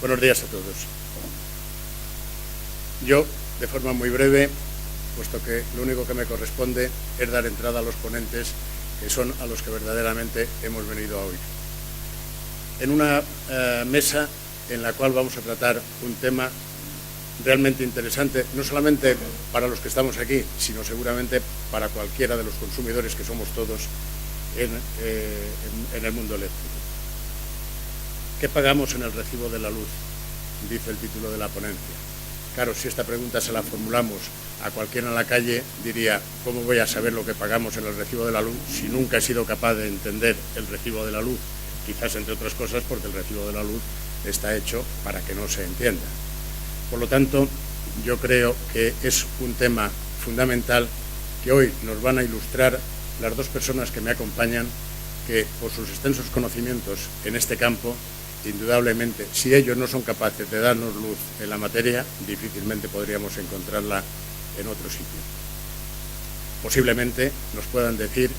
Buenos días a todos. Yo, de forma muy breve, puesto que lo único que me corresponde es dar entrada a los ponentes, que son a los que verdaderamente hemos venido a oír. En una mesa en la cual vamos a tratar un tema realmente interesante, no solamente para los que estamos aquí, sino seguramente para cualquiera de los consumidores que somos todos en el mundo eléctrico. ¿Qué pagamos en el recibo de la luz?, dice el título de la ponencia. Claro, si esta pregunta se la formulamos a cualquiera en la calle, diría, ¿cómo voy a saber lo que pagamos en el recibo de la luz si nunca he sido capaz de entender el recibo de la luz? Quizás, entre otras cosas, porque el recibo de la luz está hecho para que no se entienda. Por lo tanto, yo creo que es un tema fundamental que hoy nos van a ilustrar las dos personas que me acompañan, que por sus extensos conocimientos en este campo, indudablemente, si ellos no son capaces de darnos luz en la materia, difícilmente podríamos encontrarla en otro sitio. Posiblemente nos puedan decir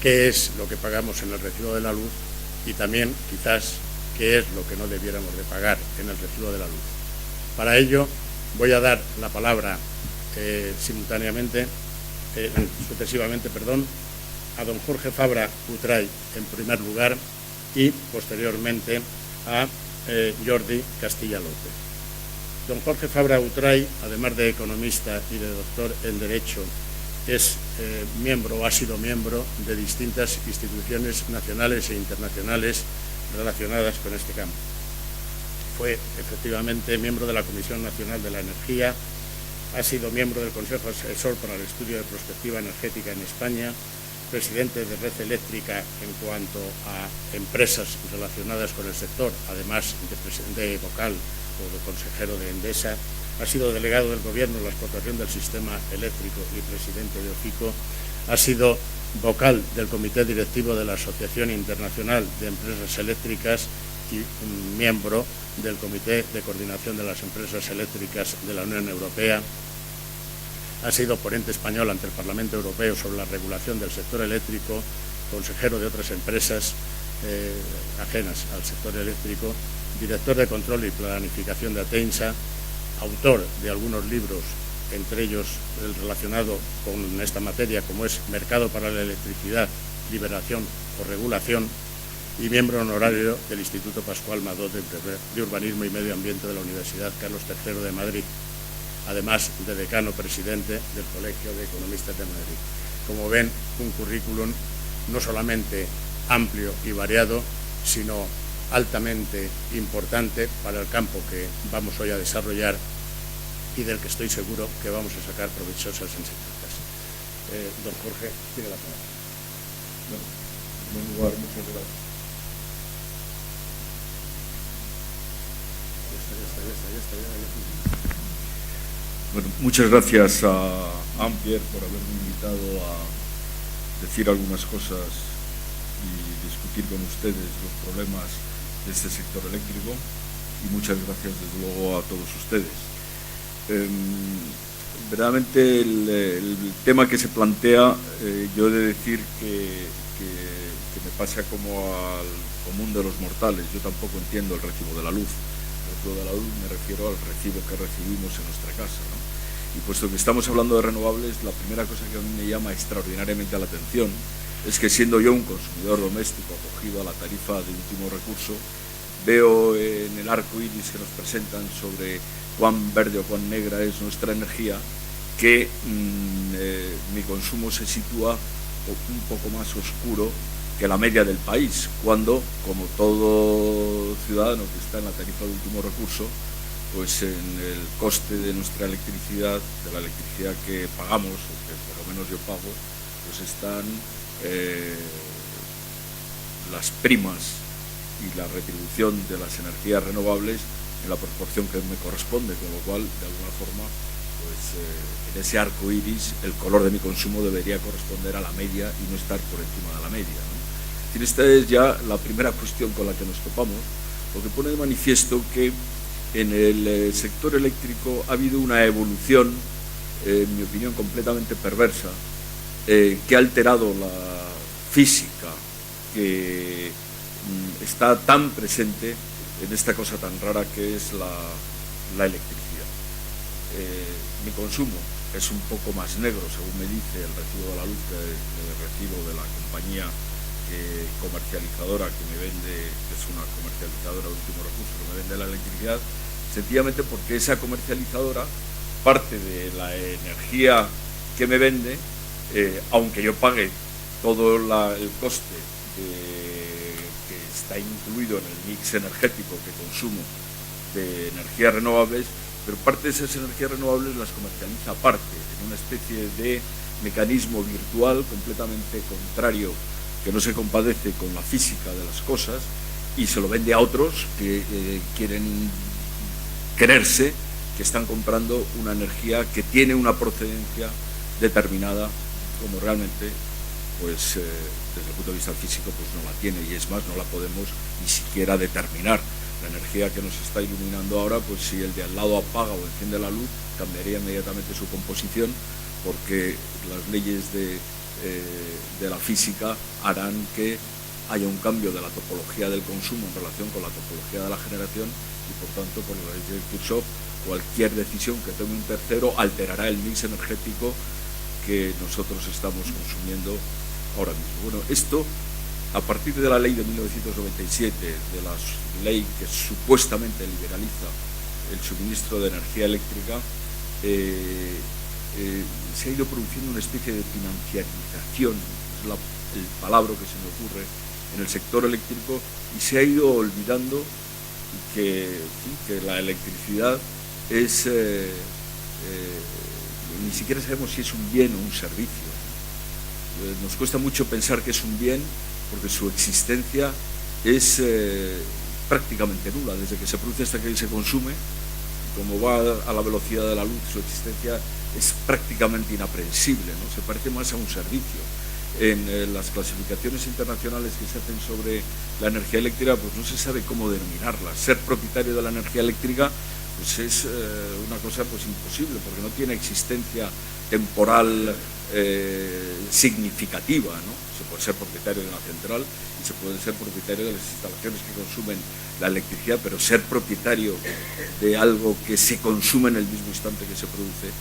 qué es lo que pagamos en el recibo de la luz y también, quizás, qué es lo que no debiéramos de pagar en el recibo de la luz. Para ello, voy a dar la palabra sucesivamente, a don Jorge Fabra Utray, en primer lugar, y posteriormente a Jordi Castilla López. Don Jorge Fabra Utray, además de economista y de doctor en Derecho, es miembro o ha sido miembro de distintas instituciones nacionales e internacionales relacionadas con este campo. Fue efectivamente miembro de la Comisión Nacional de la Energía, ha sido miembro del Consejo Asesor para el Estudio de Prospectiva Energética en España, presidente de Red Eléctrica en cuanto a empresas relacionadas con el sector, además de vocal o de consejero de Endesa, ha sido delegado del Gobierno en la explotación del sistema eléctrico y presidente de OFICO, ha sido vocal del Comité Directivo de la Asociación Internacional de Empresas Eléctricas y miembro del Comité de Coordinación de las Empresas Eléctricas de la Unión Europea. Ha sido ponente español ante el Parlamento Europeo sobre la regulación del sector eléctrico, consejero de otras empresas ajenas al sector eléctrico, director de control y planificación de Ateinsa, autor de algunos libros, entre ellos el relacionado con esta materia, como es Mercado para la Electricidad, Liberación o Regulación, y miembro honorario del Instituto Pascual Madó de Urbanismo y Medio Ambiente de la Universidad Carlos III de Madrid, además de decano presidente del Colegio de Economistas de Madrid. Como ven, un currículum no solamente amplio y variado, sino altamente importante para el campo que vamos hoy a desarrollar y del que estoy seguro que vamos a sacar provechosas enseñanzas. Don Jorge, tiene la palabra. Bueno, en primer lugar, muchas gracias. Bueno, muchas gracias a Ampier por haberme invitado a decir algunas cosas y discutir con ustedes los problemas de este sector eléctrico, y muchas gracias desde luego a todos ustedes. Verdaderamente el tema que se plantea, yo he de decir que me pasa como al común de los mortales. Yo tampoco entiendo el recibo de la luz. De la luz me refiero al recibo que recibimos en nuestra casa, ¿no? Y puesto que estamos hablando de renovables, la primera cosa que a mí me llama extraordinariamente la atención es que, siendo yo un consumidor doméstico acogido a la tarifa de último recurso, veo en el arco iris que nos presentan sobre cuán verde o cuán negra es nuestra energía, que mi consumo se sitúa un poco más oscuro que la media del país, cuando, como todo ciudadano que está en la tarifa de último recurso, pues en el coste de nuestra electricidad, de la electricidad que pagamos, o que por lo menos yo pago, pues están las primas y la retribución de las energías renovables en la proporción que me corresponde, con lo cual, de alguna forma, pues en ese arco iris el color de mi consumo debería corresponder a la media y no estar por encima de la media, ¿no? Esta es ya la primera cuestión con la que nos topamos, lo que pone de manifiesto que en el sector eléctrico ha habido una evolución, en mi opinión, completamente perversa, que ha alterado la física que está tan presente en esta cosa tan rara que es la electricidad. Mi consumo es un poco más negro, según me dice el recibo de la luz, que el recibo de la compañía comercializadora que me vende, que es una comercializadora de último recurso, que me vende la electricidad, sencillamente porque esa comercializadora, parte de la energía que me vende, aunque yo pague todo el coste que está incluido en el mix energético que consumo de energías renovables, pero parte de esas energías renovables las comercializa aparte, en una especie de mecanismo virtual completamente contrario, que no se compadece con la física de las cosas, y se lo vende a otros que quieren creerse que están comprando una energía que tiene una procedencia determinada, como realmente, pues desde el punto de vista físico, pues no la tiene, y es más, no la podemos ni siquiera determinar. La energía que nos está iluminando ahora, pues si el de al lado apaga o enciende la luz, cambiaría inmediatamente su composición, porque las leyes de la física harán que haya un cambio de la topología del consumo en relación con la topología de la generación, y por tanto, por la ley de Kirchhoff, cualquier decisión que tome un tercero alterará el mix energético que nosotros estamos consumiendo ahora mismo. Bueno, esto, a partir de la ley de 1997, de la ley que supuestamente liberaliza el suministro de energía eléctrica, se ha ido produciendo una especie de financiarización, es el palabra que se me ocurre, en el sector eléctrico, y se ha ido olvidando que la electricidad es, ni siquiera sabemos si es un bien o un servicio. Nos cuesta mucho pensar que es un bien, porque su existencia es prácticamente nula, desde que se produce hasta que se consume. Como va a la velocidad de la luz, su existencia es prácticamente inaprensible, ¿no? Se parece más a un servicio. En las clasificaciones internacionales que se hacen sobre la energía eléctrica, pues no se sabe cómo denominarla. Ser propietario de la energía eléctrica, pues es una cosa pues imposible, porque no tiene existencia temporal significativa, ¿no? Se puede ser propietario de una central y se puede ser propietario de las instalaciones que consumen la electricidad, pero ser propietario de algo que se consume en el mismo instante que se produce,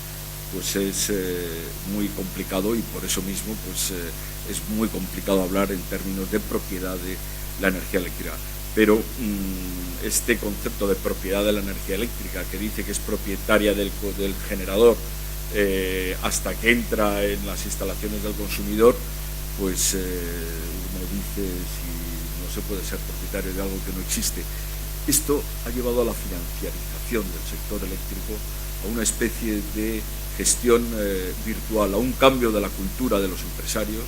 pues es muy complicado, y por eso mismo pues es muy complicado hablar en términos de propiedad de la energía eléctrica. Pero este concepto de propiedad de la energía eléctrica, que dice que es propietaria del generador hasta que entra en las instalaciones del consumidor, pues uno dice si no se puede ser propietario de algo que no existe. Esto ha llevado a la financiarización del sector eléctrico, a una especie de gestión virtual, a un cambio de la cultura de los empresarios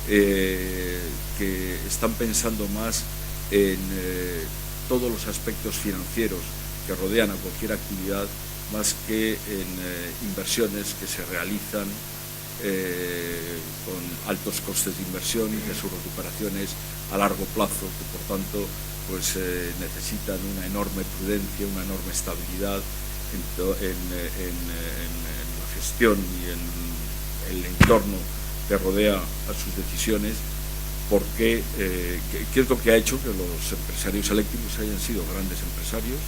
que están pensando más en todos los aspectos financieros que rodean a cualquier actividad, más que en inversiones que se realizan con altos costes de inversión y de sus recuperaciones a largo plazo, que por tanto pues necesitan una enorme prudencia, una enorme estabilidad en la gestión y en el entorno que rodea a sus decisiones, porque ¿qué es lo que ha hecho que los empresarios eléctricos hayan sido grandes empresarios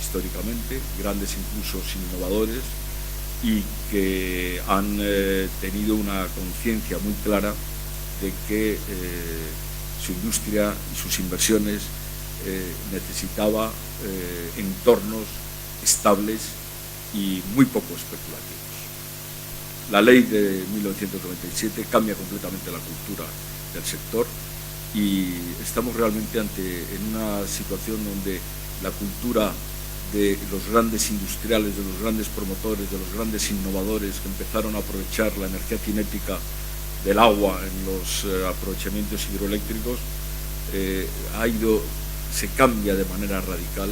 históricamente, grandes incluso innovadores, y que han tenido una conciencia muy clara de que su industria y sus inversiones necesitaba entornos estables y muy poco especulativos. La ley de 1997 cambia completamente la cultura del sector, y estamos realmente en una situación donde la cultura de los grandes industriales, de los grandes promotores, de los grandes innovadores que empezaron a aprovechar la energía cinética del agua en los aprovechamientos hidroeléctricos, se cambia de manera radical,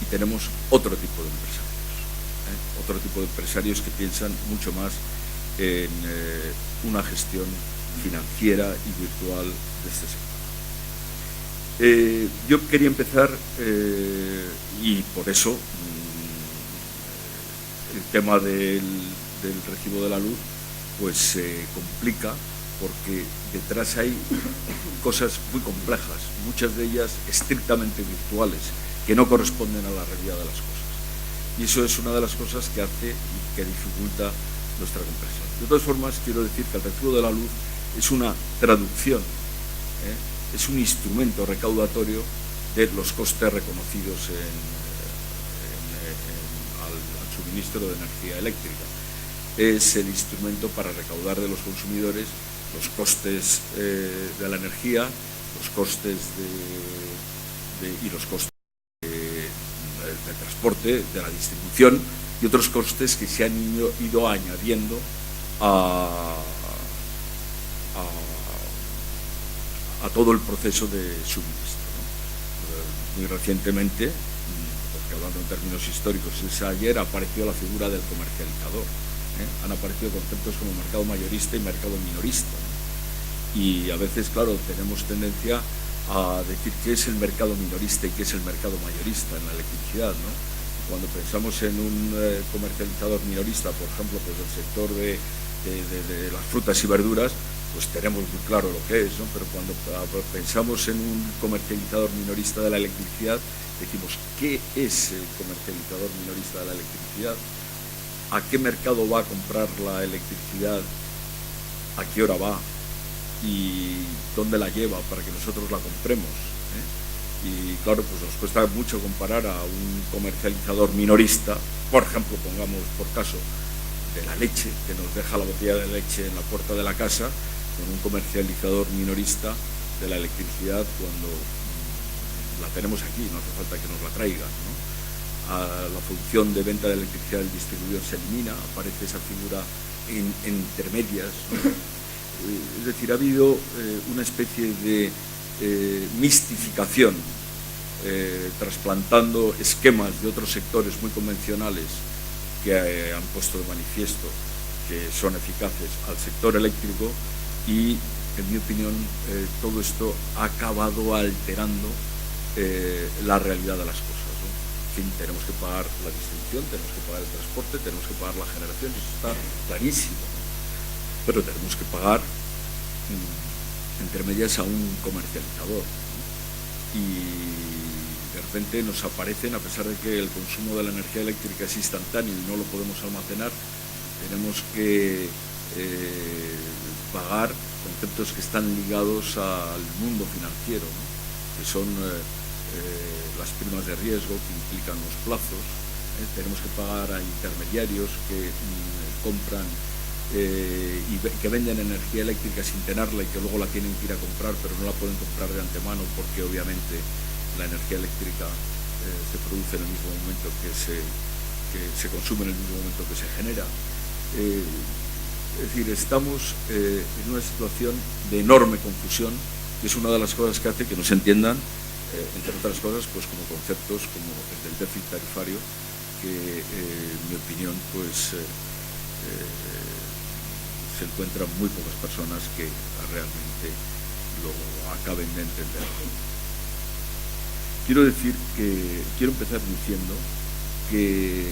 y tenemos otro tipo de empresarios, otro tipo de empresarios que piensan mucho más en una gestión financiera y virtual de este sector. Yo quería empezar, y por eso el tema del recibo de la luz pues se complica, porque detrás hay cosas muy complejas, muchas de ellas estrictamente virtuales, que no corresponden a la realidad de las cosas. Y eso es una de las cosas que hace y que dificulta nuestra comprensión. De todas formas, quiero decir que el recibo de la luz es una traducción, es un instrumento recaudatorio de los costes reconocidos al suministro de energía eléctrica. Es el instrumento para recaudar de los consumidores los costes de la energía, los costes y los costes de transporte, de la distribución y otros costes que se han ido añadiendo a todo el proceso de suministro, ¿no? Muy recientemente, porque hablando en términos históricos, ayer apareció la figura del comercializador. Han aparecido conceptos como mercado mayorista y mercado minorista, ¿no? Y a veces, claro, tenemos tendencia a decir qué es el mercado minorista y qué es el mercado mayorista en la electricidad, ¿no? Cuando pensamos en un comercializador minorista, por ejemplo, pues el sector de las frutas y verduras, pues tenemos muy claro lo que es, ¿no? Pero cuando pensamos en un comercializador minorista de la electricidad, decimos, ¿qué es el comercializador minorista de la electricidad? ¿A qué mercado va a comprar la electricidad? ¿A qué hora va? ¿Y dónde la lleva para que nosotros la compremos? Y claro, pues nos cuesta mucho comparar a un comercializador minorista, por ejemplo, pongamos por caso de la leche, que nos deja la botella de leche en la puerta de la casa, con un comercializador minorista de la electricidad cuando la tenemos aquí, no hace falta que nos la traigan, ¿no? La función de venta de electricidad del distribuidor se elimina, aparece esa figura intermedias, ¿no? Es decir, ha habido una especie de mistificación, trasplantando esquemas de otros sectores muy convencionales que han puesto de manifiesto que son eficaces al sector eléctrico y, en mi opinión, todo esto ha acabado alterando la realidad de las cosas, ¿no? En fin, tenemos que pagar la distribución, tenemos que pagar el transporte, tenemos que pagar la generación, eso está clarísimo, ¿no? Pero tenemos que pagar entre medias a un comercializador, ¿no? Y de repente nos aparecen, a pesar de que el consumo de la energía eléctrica es instantáneo y no lo podemos almacenar, tenemos que pagar conceptos que están ligados al mundo financiero, ¿no? Que son las primas de riesgo que implican los plazos. Tenemos que pagar a intermediarios que compran y que venden energía eléctrica sin tenerla y que luego la tienen que ir a comprar, pero no la pueden comprar de antemano porque obviamente la energía eléctrica se produce en el mismo momento que se consume, en el mismo momento que se genera. Es decir, estamos en una situación de enorme confusión, que es una de las cosas que hace que no se entiendan, entre otras cosas, pues como conceptos como el del déficit tarifario, que en mi opinión pues se encuentran muy pocas personas que realmente lo acaben de entender. Quiero empezar diciendo que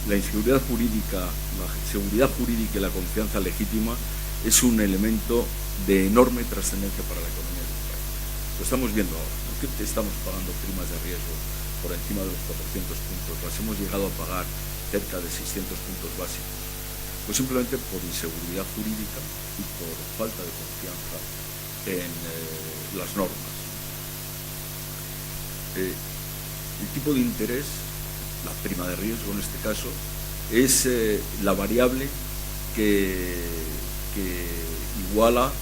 la inseguridad jurídica, la seguridad jurídica y la confianza legítima es un elemento de enorme trascendencia para la economía del país. Lo estamos viendo ahora. ¿Por qué estamos pagando primas de riesgo por encima de los 400 puntos? Las hemos llegado a pagar cerca de 600 puntos básicos. Pues simplemente por inseguridad jurídica y por falta de confianza en las normas. El tipo de interés, la prima de riesgo en este caso, es la variable que iguala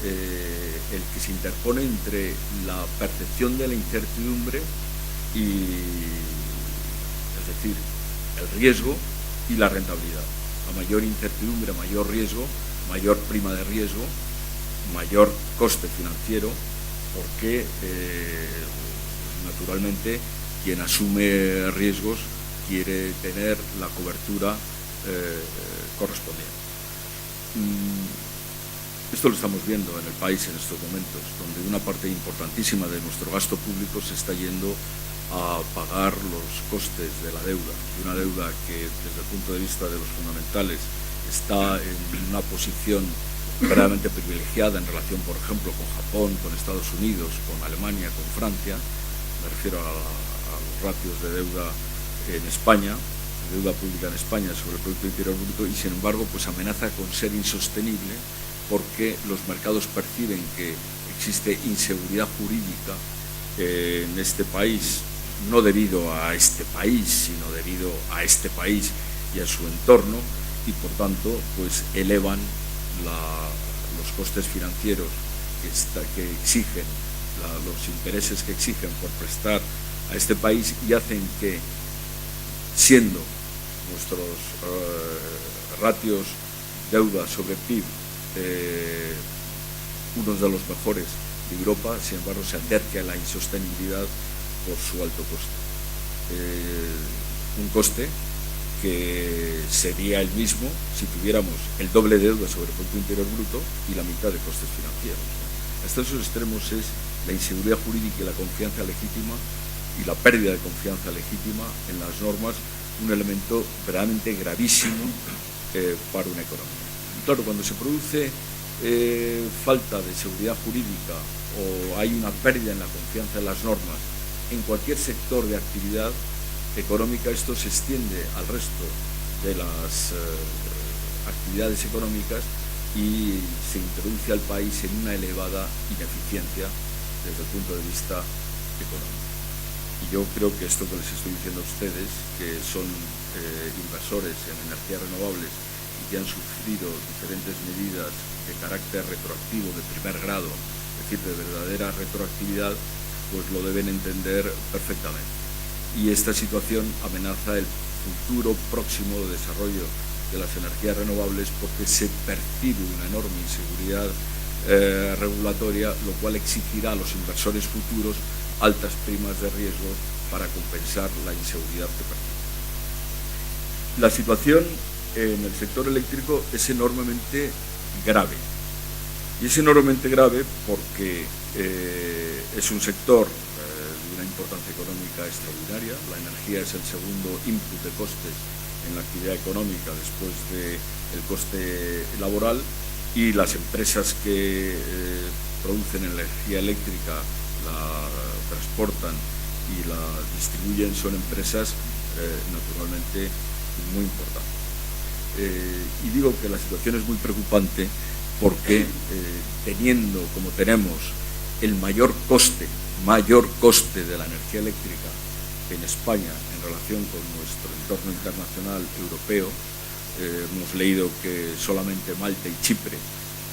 el que se interpone entre la percepción de la incertidumbre es decir, el riesgo y la rentabilidad. A mayor incertidumbre, mayor riesgo, mayor prima de riesgo, mayor coste financiero, porque naturalmente quien asume riesgos quiere tener la cobertura correspondiente. Esto lo estamos viendo en el país en estos momentos, donde una parte importantísima de nuestro gasto público se está yendo a pagar los costes de la deuda, y una deuda que desde el punto de vista de los fundamentales está en una posición verdaderamente privilegiada en relación, por ejemplo, con Japón, con Estados Unidos, con Alemania, con Francia. Me refiero a ratios de deuda en España, deuda pública en España sobre el Producto Interior Bruto, y sin embargo pues amenaza con ser insostenible porque los mercados perciben que existe inseguridad jurídica en este país, no debido a este país, sino debido a este país y a su entorno, y por tanto pues elevan los costes financieros que exigen, los intereses que exigen por prestar a este país, y hacen que, siendo nuestros ratios deuda sobre PIB unos de los mejores de Europa, sin embargo se acerca a la insostenibilidad por su alto coste. Un coste que sería el mismo si tuviéramos el doble de deuda sobre el Producto Interior Bruto y la mitad de costes financieros. Hasta esos extremos es la inseguridad jurídica y la confianza legítima y la pérdida de confianza legítima en las normas un elemento verdaderamente gravísimo para una economía. Y claro, cuando se produce falta de seguridad jurídica o hay una pérdida en la confianza en las normas en cualquier sector de actividad económica, esto se extiende al resto de las actividades económicas y se introduce al país en una elevada ineficiencia desde el punto de vista económico. Y yo creo que esto que les estoy diciendo a ustedes, que son inversores en energías renovables y que han sufrido diferentes medidas de carácter retroactivo de primer grado, es decir, de verdadera retroactividad, pues lo deben entender perfectamente. Y esta situación amenaza el futuro próximo de desarrollo de las energías renovables porque se percibe una enorme inseguridad regulatoria, lo cual exigirá a los inversores futuros altas primas de riesgo para compensar la inseguridad que perciben. La situación en el sector eléctrico es enormemente grave. Y es enormemente grave porque es un sector de una importancia económica extraordinaria. La energía es el segundo input de costes en la actividad económica después del coste laboral, y las empresas que producen energía eléctrica, la transportan y la distribuyen son empresas naturalmente muy importantes. Y digo que la situación es muy preocupante porque teniendo como tenemos el mayor coste de la energía eléctrica en España en relación con nuestro entorno internacional europeo, hemos leído que solamente Malta y Chipre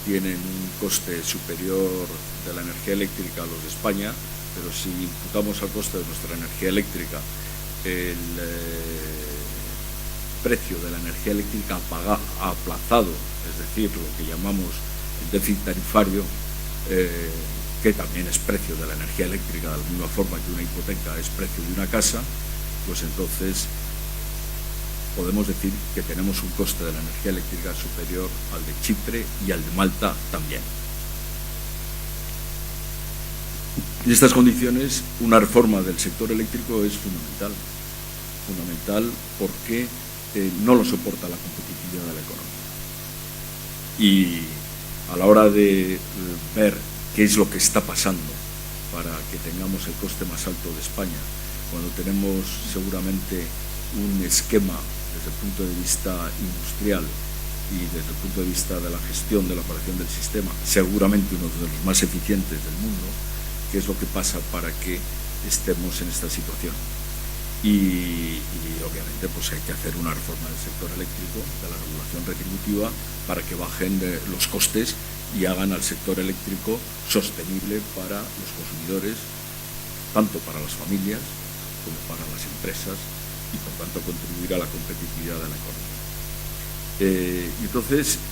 tienen un coste superior de la energía eléctrica a los de España, pero si imputamos al coste de nuestra energía eléctrica el precio de la energía eléctrica aplazado, es decir, lo que llamamos el déficit tarifario, que también es precio de la energía eléctrica, de la misma forma que una hipoteca es precio de una casa, pues entonces podemos decir que tenemos un coste de la energía eléctrica superior al de Chipre y al de Malta también. En estas condiciones, una reforma del sector eléctrico es fundamental porque no lo soporta la competitividad de la economía. Y a la hora de ver qué es lo que está pasando para que tengamos el coste más alto de España, cuando tenemos seguramente un esquema desde el punto de vista industrial y desde el punto de vista de la gestión de la operación del sistema, seguramente uno de los más eficientes del mundo, qué es lo que pasa para que estemos en esta situación. Y obviamente pues hay que hacer una reforma del sector eléctrico, de la regulación retributiva, para que bajen los costes y hagan al sector eléctrico sostenible para los consumidores, tanto para las familias como para las empresas, y por tanto contribuir a la competitividad de la economía. Y entonces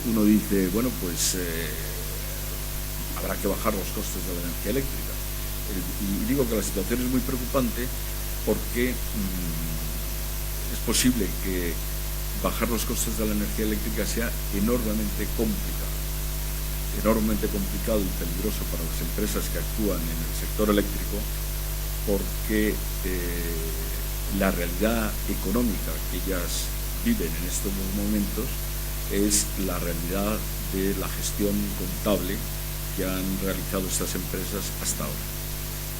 uno dice, bueno, pues habrá que bajar los costes de la energía eléctrica. Y digo que la situación es muy preocupante porque es posible que bajar los costes de la energía eléctrica sea enormemente complicado y peligroso para las empresas que actúan en el sector eléctrico, porque la realidad económica que ellas viven en estos momentos es la realidad de la gestión contable que han realizado estas empresas hasta ahora.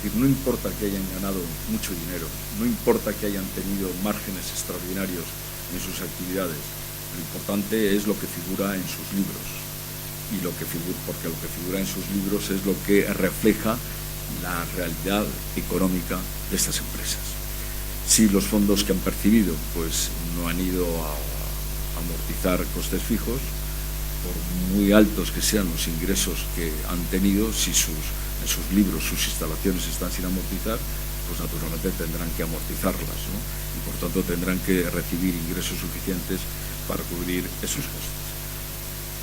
decir, no importa que hayan ganado mucho dinero, no importa que hayan tenido márgenes extraordinarios en sus actividades, lo importante es lo que figura en sus libros, porque lo que figura en sus libros es lo que refleja la realidad económica de estas empresas. Si los fondos que han percibido pues no han ido a amortizar costes fijos, por muy altos que sean los ingresos que han tenido, si en sus libros sus instalaciones están sin amortizar, pues naturalmente tendrán que amortizarlas, ¿no? Y por tanto tendrán que recibir ingresos suficientes para cubrir esos costes.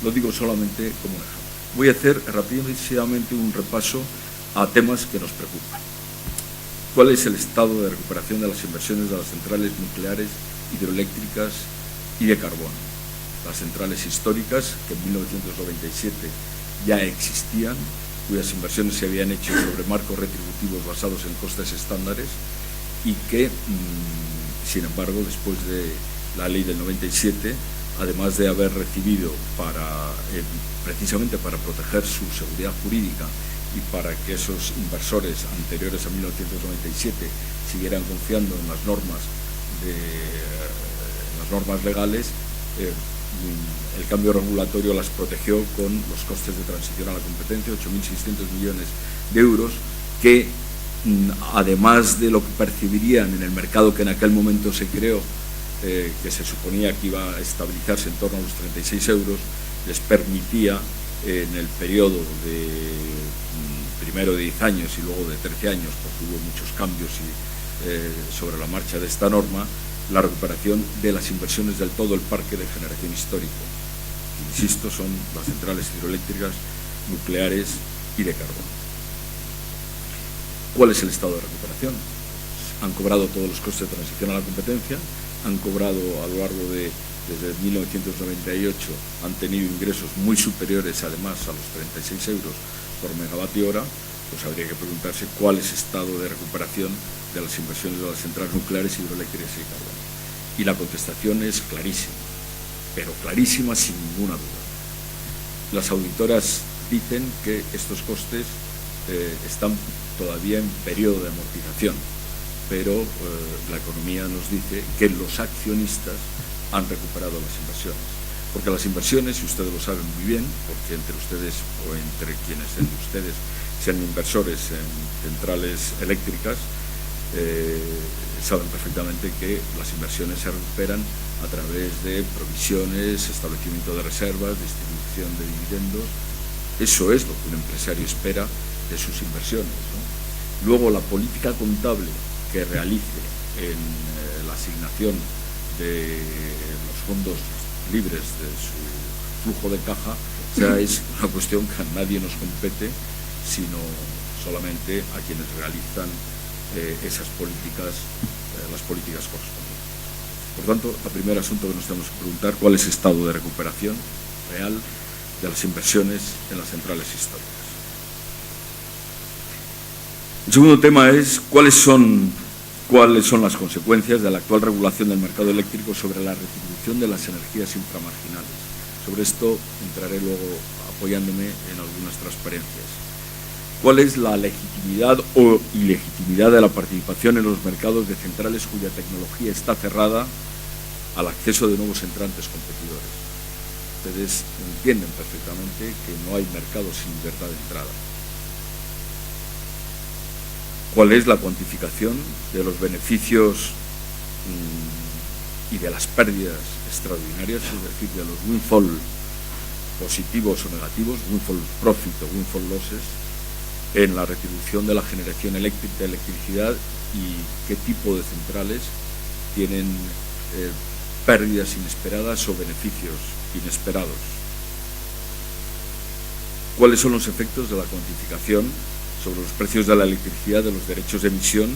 Lo digo solamente como un ejemplo. Voy a hacer rápidamente un repaso a temas que nos preocupan. ¿Cuál es el estado de recuperación de las inversiones de las centrales nucleares, hidroeléctricas y de carbón? Las centrales históricas, que en 1997 ya existían, cuyas inversiones se habían hecho sobre marcos retributivos basados en costes estándares y que, sin embargo, después de la ley del 97, además de haber recibido precisamente para proteger su seguridad jurídica y para que esos inversores anteriores a 1997 siguieran confiando en las normas legales, el cambio regulatorio las protegió con los costes de transición a la competencia, 8.600 millones de euros, que además de lo que percibirían en el mercado que en aquel momento se creó, que se suponía que iba a estabilizarse en torno a los 36 euros, les permitía en el periodo de primero de 10 años y luego de 13 años, porque hubo muchos cambios sobre la marcha de esta norma, la recuperación de las inversiones del todo el parque de generación histórico. Insisto, son las centrales hidroeléctricas, nucleares y de carbón. ¿Cuál es el estado de recuperación? Han cobrado todos los costes de transición a la competencia, han cobrado a lo largo desde 1998, han tenido ingresos muy superiores además a los 36 euros por megavatio hora. Pues habría que preguntarse cuál es el estado de recuperación de las inversiones de las centrales nucleares, hidroeléctricas y de carbón. Y la contestación es clarísima, pero clarísima sin ninguna duda. Las auditoras dicen que estos costes están todavía en periodo de amortización, pero la economía nos dice que los accionistas han recuperado las inversiones. Porque las inversiones, y ustedes lo saben muy bien, porque entre ustedes o entre quienes de ustedes sean inversores en centrales eléctricas, saben perfectamente que las inversiones se recuperan a través de provisiones, establecimiento de reservas, distribución de dividendos. Eso es lo que un empresario espera de sus inversiones, ¿no? Luego, la política contable que realice en la asignación de los fondos libres de su flujo de caja, o sea, es una cuestión que a nadie nos compete, sino solamente a quienes realizan esas políticas, las políticas correspondientes. Por tanto, el primer asunto que nos tenemos que preguntar, ¿cuál es el estado de recuperación real de las inversiones en las centrales históricas? El segundo tema es cuáles son las consecuencias de la actual regulación del mercado eléctrico sobre la retribución de las energías inframarginales. Sobre esto entraré luego apoyándome en algunas transparencias. ¿Cuál es la legitimidad o ilegitimidad de la participación en los mercados de centrales cuya tecnología está cerrada al acceso de nuevos entrantes competidores? Ustedes entienden perfectamente que no hay mercado sin libertad de entrada. ¿Cuál es la cuantificación de los beneficios y de las pérdidas extraordinarias, es decir, de los windfall positivos o negativos, windfall profit o windfall losses, en la retribución de la generación eléctrica de electricidad y qué tipo de centrales tienen pérdidas inesperadas o beneficios inesperados? ¿Cuáles son los efectos de la cuantificación sobre los precios de la electricidad, de los derechos de emisión,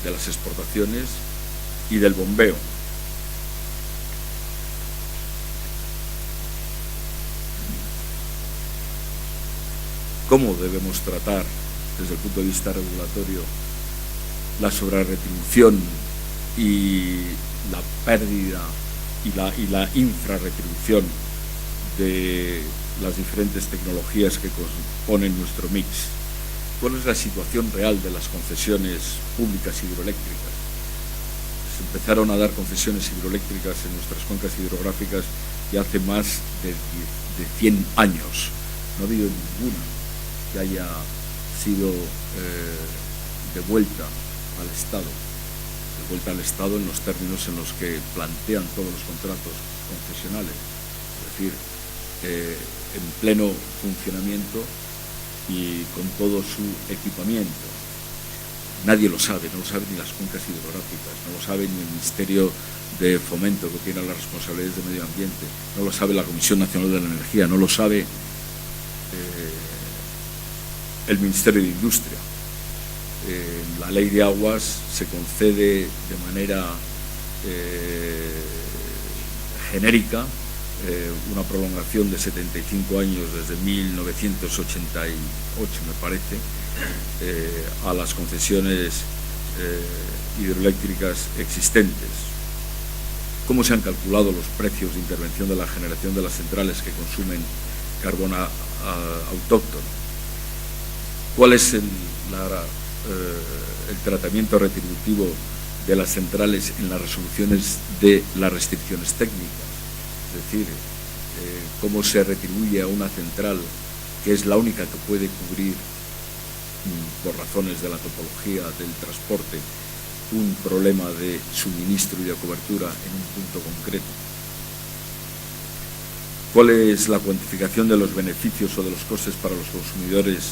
de las exportaciones y del bombeo? ¿Cómo debemos tratar, desde el punto de vista regulatorio, la sobrarretribución y la pérdida y la infrarretribución de las diferentes tecnologías que componen nuestro mix? cuál es la situación real de las concesiones públicas hidroeléctricas. Se empezaron a dar concesiones hidroeléctricas en nuestras cuencas hidrográficas ya hace más de 100 años. No ha habido ninguna que haya sido devuelta al Estado en los términos en los que plantean todos los contratos concesionales, es decir, en pleno funcionamiento y con todo su equipamiento. Nadie lo sabe, no lo saben ni las cuencas hidrográficas, no lo sabe ni el Ministerio de Fomento, que tiene las responsabilidades de medio ambiente, no lo sabe la Comisión Nacional de la Energía, no lo sabe el Ministerio de Industria. La Ley de Aguas se concede de manera genérica una prolongación de 75 años desde 1988, me parece, a las concesiones hidroeléctricas existentes. ¿Cómo se han calculado los precios de intervención de la generación de las centrales que consumen carbón autóctono? ¿Cuál es el tratamiento retributivo de las centrales en las resoluciones de las restricciones técnicas? Es decir, cómo se retribuye a una central que es la única que puede cubrir, por razones de la topología del transporte, un problema de suministro y de cobertura en un punto concreto. ¿Cuál es la cuantificación de los beneficios o de los costes para los consumidores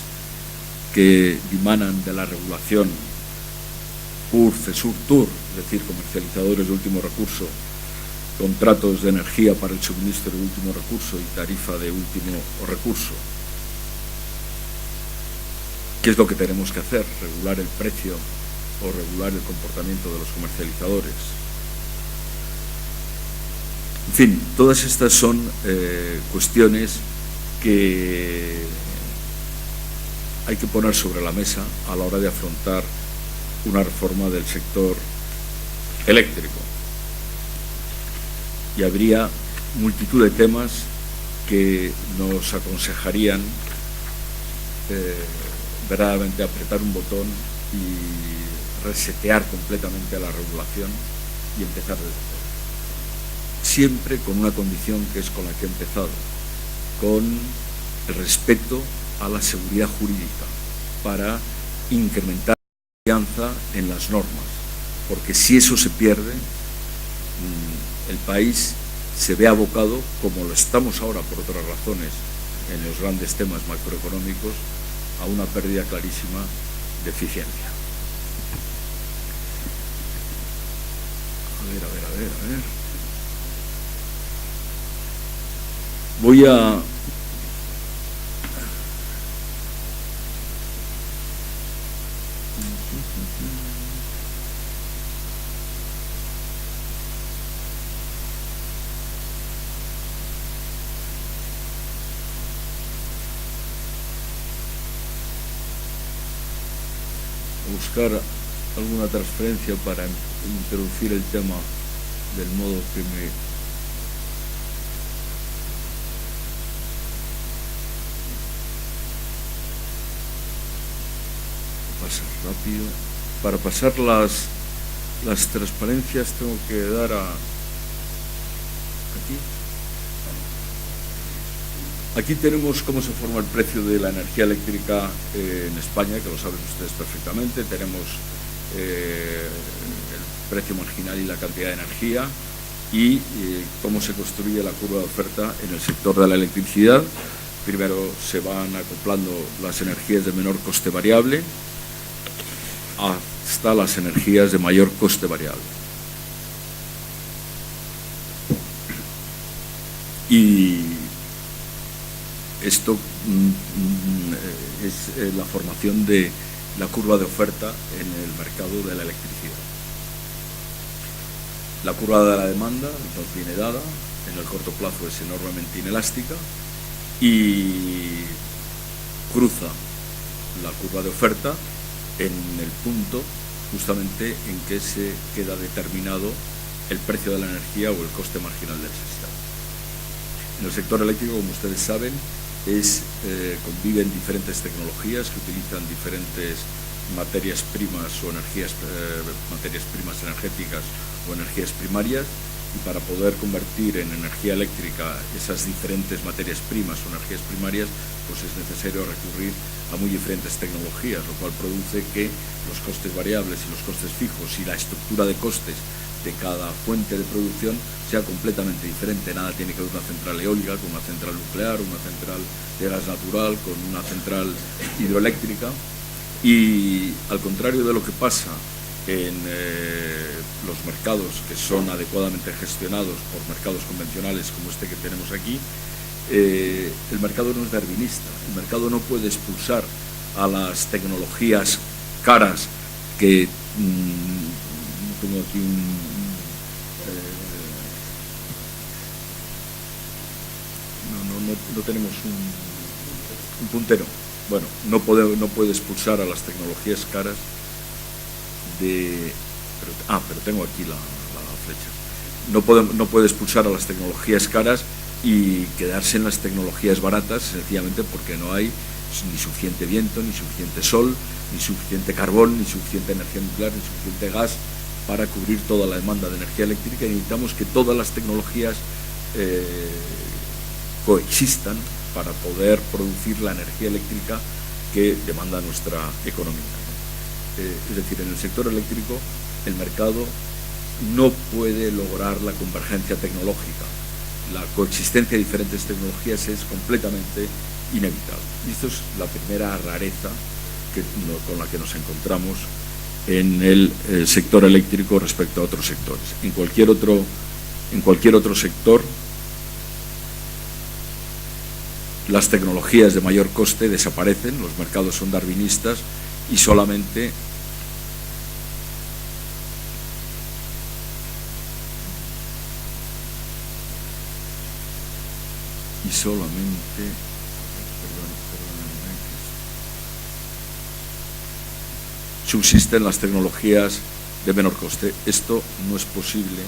que dimanan de la regulación PUR, CESUR, TUR, es decir, comercializadores de último recurso, contratos de energía para el suministro de último recurso y tarifa de último recurso? ¿Qué es lo que tenemos que hacer? ¿Regular el precio o regular el comportamiento de los comercializadores? En fin, todas estas son cuestiones que hay que poner sobre la mesa a la hora de afrontar una reforma del sector eléctrico. Y habría multitud de temas que nos aconsejarían verdaderamente apretar un botón y resetear completamente a la regulación y empezar desde cero. Siempre con una condición que es con la que he empezado, con el respeto a la seguridad jurídica para incrementar la confianza en las normas, porque si eso se pierde, el país se ve abocado, como lo estamos ahora por otras razones en los grandes temas macroeconómicos, a una pérdida clarísima de eficiencia. A ver. Voy a buscar alguna transferencia para introducir el tema del modo que me pasa rápido. Para pasar las transparencias tengo que dar a aquí tenemos cómo se forma el precio de la energía eléctrica en España, que lo saben ustedes perfectamente. Tenemos el precio marginal y la cantidad de energía y cómo se construye la curva de oferta en el sector de la electricidad. Primero se van acoplando las energías de menor coste variable hasta las energías de mayor coste variable. Y esto es la formación de la curva de oferta en el mercado de la electricidad. La curva de la demanda nos viene dada, en el corto plazo es enormemente inelástica y cruza la curva de oferta en el punto justamente en que se queda determinado el precio de la energía o el coste marginal del sistema. En el sector eléctrico, como ustedes saben, conviven diferentes tecnologías que utilizan diferentes materias primas o materias primas energéticas o energías primarias, y para poder convertir en energía eléctrica esas diferentes materias primas o energías primarias, pues es necesario recurrir a muy diferentes tecnologías, lo cual produce que los costes variables y los costes fijos y la estructura de costes de cada fuente de producción sea completamente diferente. Nada tiene que ver una central eólica con una central nuclear, una central de gas natural con una central hidroeléctrica, y al contrario de lo que pasa en los mercados que son adecuadamente gestionados por mercados convencionales como este que tenemos aquí, el mercado no es darwinista. El mercado no puede expulsar a las tecnologías caras que tengo aquí no tenemos un puntero. Bueno, no puede expulsar a las tecnologías caras pero tengo aquí la flecha. No puede expulsar a las tecnologías caras y quedarse en las tecnologías baratas, sencillamente porque no hay ni suficiente viento, ni suficiente sol, ni suficiente carbón, ni suficiente energía nuclear, ni suficiente gas para cubrir toda la demanda de energía eléctrica, y necesitamos que todas las tecnologías coexistan para poder producir la energía eléctrica que demanda nuestra economía. Es decir, en el sector eléctrico el mercado no puede lograr la convergencia tecnológica. La coexistencia de diferentes tecnologías es completamente inevitable. Y esto es la primera rareza con la que nos encontramos en el sector eléctrico respecto a otros sectores. En cualquier otro sector, las tecnologías de mayor coste desaparecen, los mercados son darwinistas y solamente subsisten las tecnologías de menor coste. Esto no es posible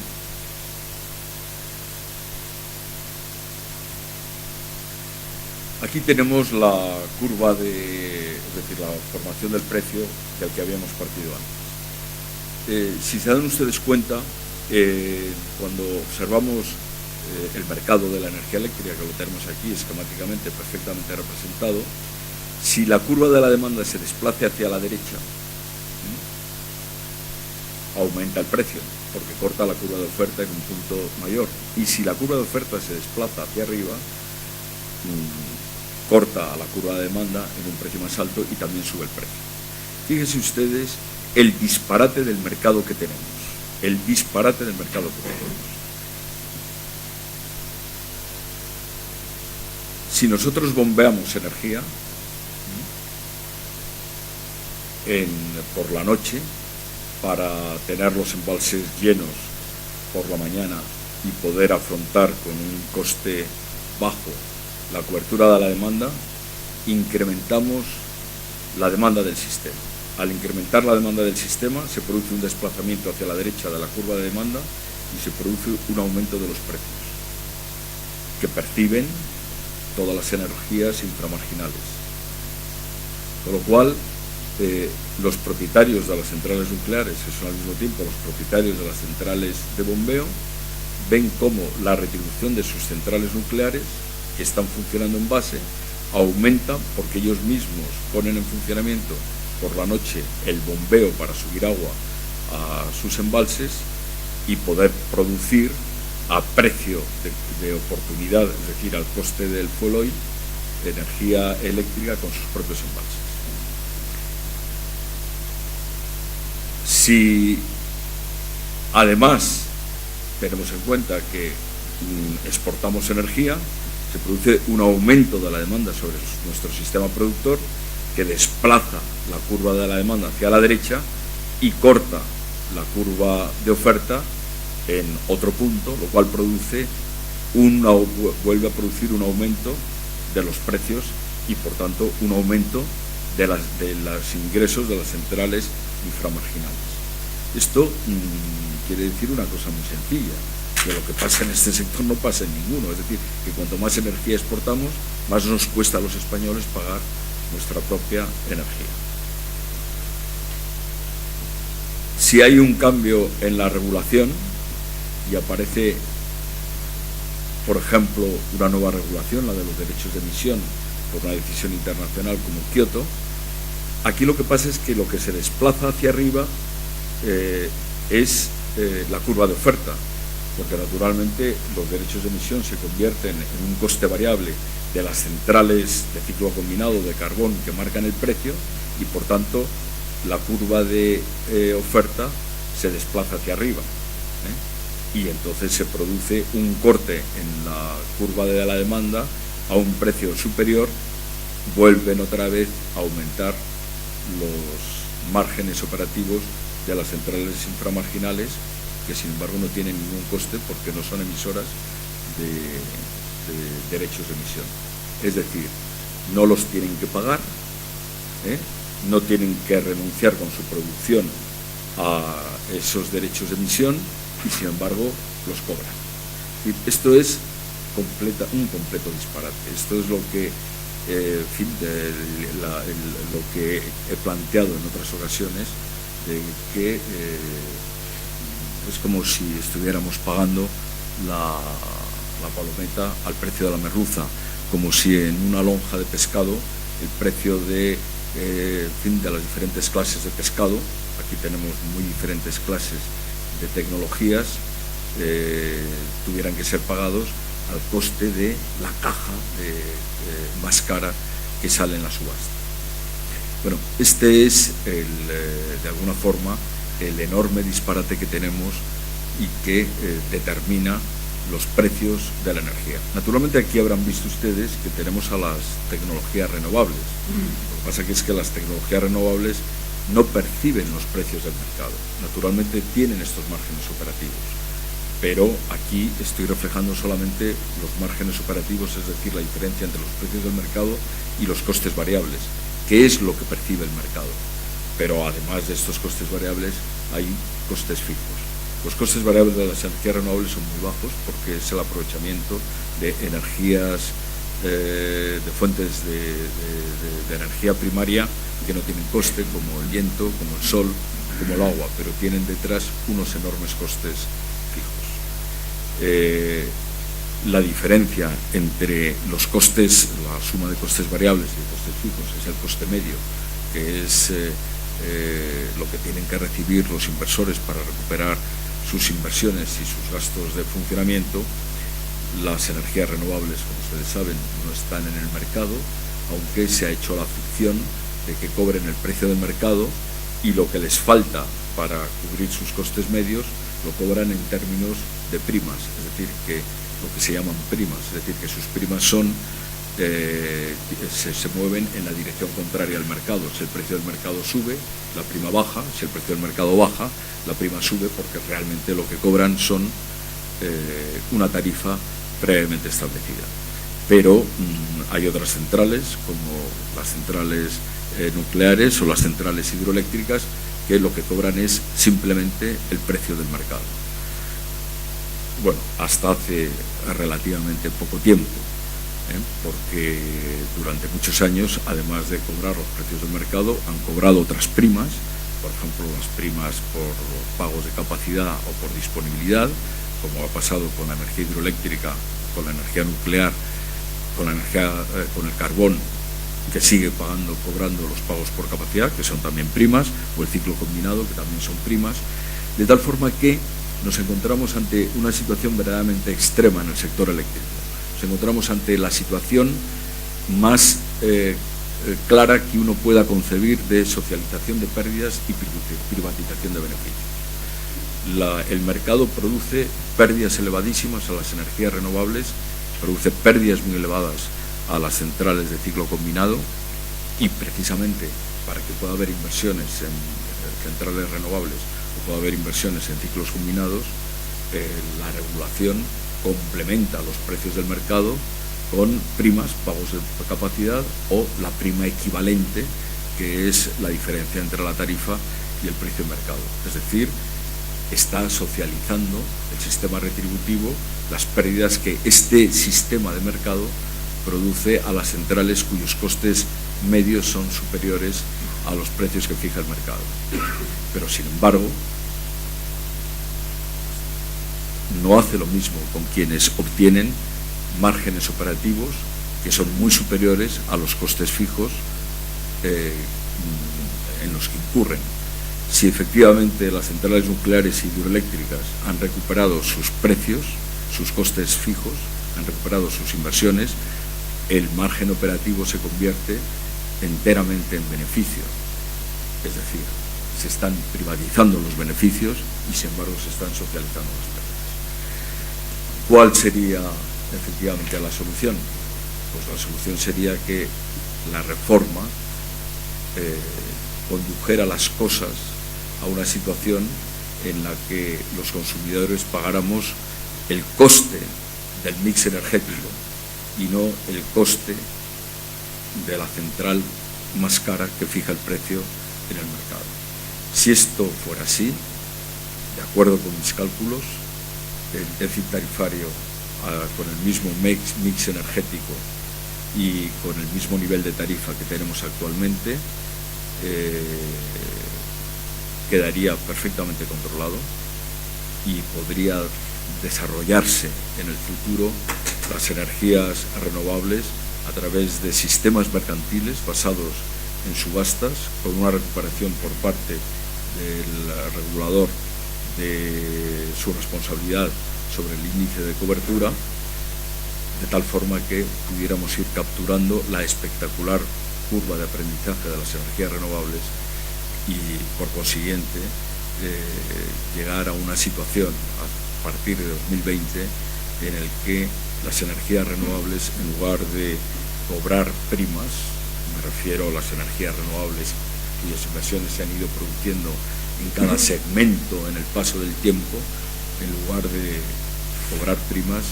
aquí tenemos la curva es decir, la formación del precio del que habíamos partido antes. Si se dan ustedes cuenta, cuando observamos el mercado de la energía eléctrica, que lo tenemos aquí esquemáticamente perfectamente representado, si la curva de la demanda se desplaza hacia la derecha, aumenta el precio, porque corta la curva de oferta en un punto mayor. Y si la curva de oferta se desplaza hacia arriba, corta a la curva de demanda en un precio más alto y también sube el precio. Fíjense ustedes el disparate del mercado que tenemos. Si nosotros bombeamos energía por la noche para tener los embalses llenos por la mañana y poder afrontar con un coste bajo la cobertura de la demanda, incrementamos la demanda del sistema. Al incrementar la demanda del sistema se produce un desplazamiento hacia la derecha de la curva de demanda y se produce un aumento de los precios que perciben todas las energías inframarginales. Con lo cual, los propietarios de las centrales nucleares, que son al mismo tiempo los propietarios de las centrales de bombeo, ven cómo la retribución de sus centrales nucleares, que están funcionando en base, aumenta porque ellos mismos ponen en funcionamiento por la noche el bombeo para subir agua a sus embalses y poder producir a precio de oportunidad, es decir, al coste del fuel oil, energía eléctrica con sus propios embalses. Si además tenemos en cuenta que exportamos energía, se produce un aumento de la demanda sobre nuestro sistema productor que desplaza la curva de la demanda hacia la derecha y corta la curva de oferta en otro punto, lo cual vuelve a producir un aumento de los precios y por tanto un aumento de los ingresos de las centrales inframarginales. Esto quiere decir una cosa muy sencilla. que lo que pasa en este sector no pasa en ninguno. Es decir, que cuanto más energía exportamos, más nos cuesta a los españoles pagar nuestra propia energía. Si hay un cambio en la regulación y aparece, por ejemplo, una nueva regulación, la de los derechos de emisión, por una decisión internacional como Kioto, aquí lo que pasa es que lo que se desplaza hacia arriba es la curva de oferta, porque naturalmente los derechos de emisión se convierten en un coste variable de las centrales de ciclo combinado de carbón que marcan el precio y por tanto la curva de oferta se desplaza hacia arriba, y entonces se produce un corte en la curva de la demanda a un precio superior, vuelven otra vez a aumentar los márgenes operativos de las centrales inframarginales, que sin embargo no tienen ningún coste porque no son emisoras de derechos de emisión. Es decir, no los tienen que pagar, no tienen que renunciar con su producción a esos derechos de emisión y sin embargo los cobran. Esto es un completo disparate. Esto es lo que, lo que he planteado en otras ocasiones, de que es como si estuviéramos pagando la palometa al precio de la merluza, como si en una lonja de pescado el precio de las diferentes clases de pescado, aquí tenemos muy diferentes clases de tecnologías, tuvieran que ser pagados al coste de la caja más cara que sale en la subasta. Bueno, este es de alguna forma el enorme disparate que tenemos y que determina los precios de la energía. Naturalmente aquí habrán visto ustedes que tenemos a las tecnologías renovables. Lo que pasa es que las tecnologías renovables no perciben los precios del mercado. Naturalmente tienen estos márgenes operativos, pero aquí estoy reflejando solamente los márgenes operativos, es decir, la diferencia entre los precios del mercado y los costes variables, que es lo que percibe el mercado. Pero además de estos costes variables hay costes fijos. Los costes variables de las energías renovables son muy bajos porque es el aprovechamiento de energías, de fuentes de energía primaria que no tienen coste, como el viento, como el sol, como el agua, pero tienen detrás unos enormes costes fijos. La diferencia entre los costes, la suma de costes variables y de costes fijos, es el coste medio, que es lo que tienen que recibir los inversores para recuperar sus inversiones y sus gastos de funcionamiento. Las energías renovables, como ustedes saben, no están en el mercado, aunque se ha hecho la ficción de que cobren el precio del mercado y lo que les falta para cubrir sus costes medios lo cobran en términos de primas, es decir, que lo que se llaman primas, es decir, que sus primas son se mueven en la dirección contraria al mercado. Si el precio del mercado sube, la prima baja; si el precio del mercado baja, la prima sube, porque realmente lo que cobran son una tarifa previamente establecida. Pero hay otras centrales, como las centrales nucleares o las centrales hidroeléctricas, que lo que cobran es simplemente el precio del mercado. Bueno, hasta hace relativamente poco tiempo, porque durante muchos años, además de cobrar los precios del mercado, han cobrado otras primas, por ejemplo, las primas por pagos de capacidad o por disponibilidad, como ha pasado con la energía hidroeléctrica, con la energía nuclear, con el carbón, que sigue cobrando los pagos por capacidad, que son también primas, o el ciclo combinado, que también son primas, de tal forma que nos encontramos ante una situación verdaderamente extrema en el sector eléctrico. Nos encontramos ante la situación más clara que uno pueda concebir de socialización de pérdidas y privatización de beneficios. El mercado produce pérdidas elevadísimas a las energías renovables, produce pérdidas muy elevadas a las centrales de ciclo combinado, y precisamente para que pueda haber inversiones en centrales renovables o pueda haber inversiones en ciclos combinados, la regulación complementa los precios del mercado con primas, pagos de capacidad o la prima equivalente, que es la diferencia entre la tarifa y el precio de mercado. Es decir, está socializando el sistema retributivo las pérdidas que este sistema de mercado produce a las centrales cuyos costes medios son superiores a los precios que fija el mercado. Pero, sin embargo, no hace lo mismo con quienes obtienen márgenes operativos que son muy superiores a los costes fijos en los que incurren. Si efectivamente las centrales nucleares y hidroeléctricas han recuperado sus precios, sus costes fijos, han recuperado sus inversiones, el margen operativo se convierte enteramente en beneficio. Es decir, se están privatizando los beneficios y, sin embargo, se están socializando las pérdidas. ¿Cuál sería efectivamente la solución? Pues la solución sería que la reforma condujera las cosas a una situación en la que los consumidores pagáramos el coste del mix energético y no el coste de la central más cara que fija el precio en el mercado. Si esto fuera así, de acuerdo con mis cálculos, el déficit tarifario con el mismo mix energético y con el mismo nivel de tarifa que tenemos actualmente quedaría perfectamente controlado y podría desarrollarse en el futuro las energías renovables a través de sistemas mercantiles basados en subastas, con una recuperación por parte del regulador de su responsabilidad sobre el índice de cobertura, de tal forma que pudiéramos ir capturando la espectacular curva de aprendizaje de las energías renovables y, por consiguiente, llegar a una situación a partir de 2020 en el que las energías renovables, en lugar de cobrar primas, me refiero a las energías renovables cuyas inversiones se han ido produciendo en cada segmento en el paso del tiempo, en lugar de cobrar primas,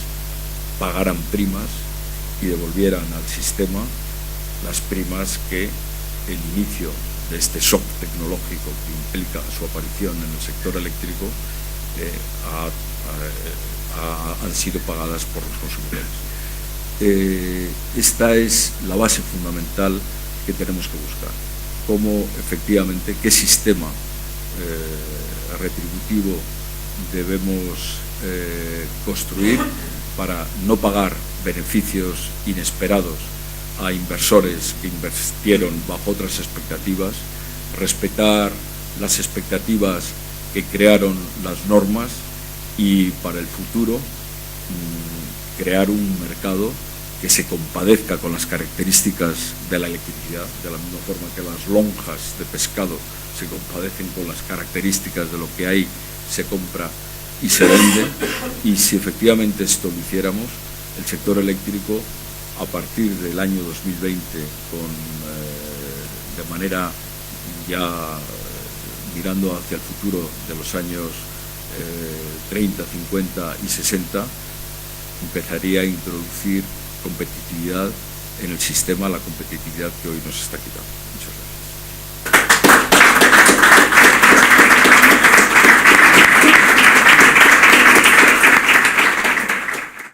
pagaran primas y devolvieran al sistema las primas que el inicio de este shock tecnológico que implica su aparición en el sector eléctrico han sido pagadas por los consumidores. Esta es la base fundamental que tenemos que buscar. Cómo efectivamente, qué sistema retributivo debemos construir para no pagar beneficios inesperados a inversores que invirtieron bajo otras expectativas, respetar las expectativas que crearon las normas y, para el futuro, crear un mercado que se compadezca con las características de la electricidad, de la misma forma que las lonjas de pescado se compadecen con las características de lo que hay, se compra y se vende. Y si efectivamente esto lo hiciéramos, el sector eléctrico, a partir del año 2020, de manera ya mirando hacia el futuro de los años 30, 50 y 60, empezaría a introducir competitividad en el sistema, la competitividad que hoy nos está quitando.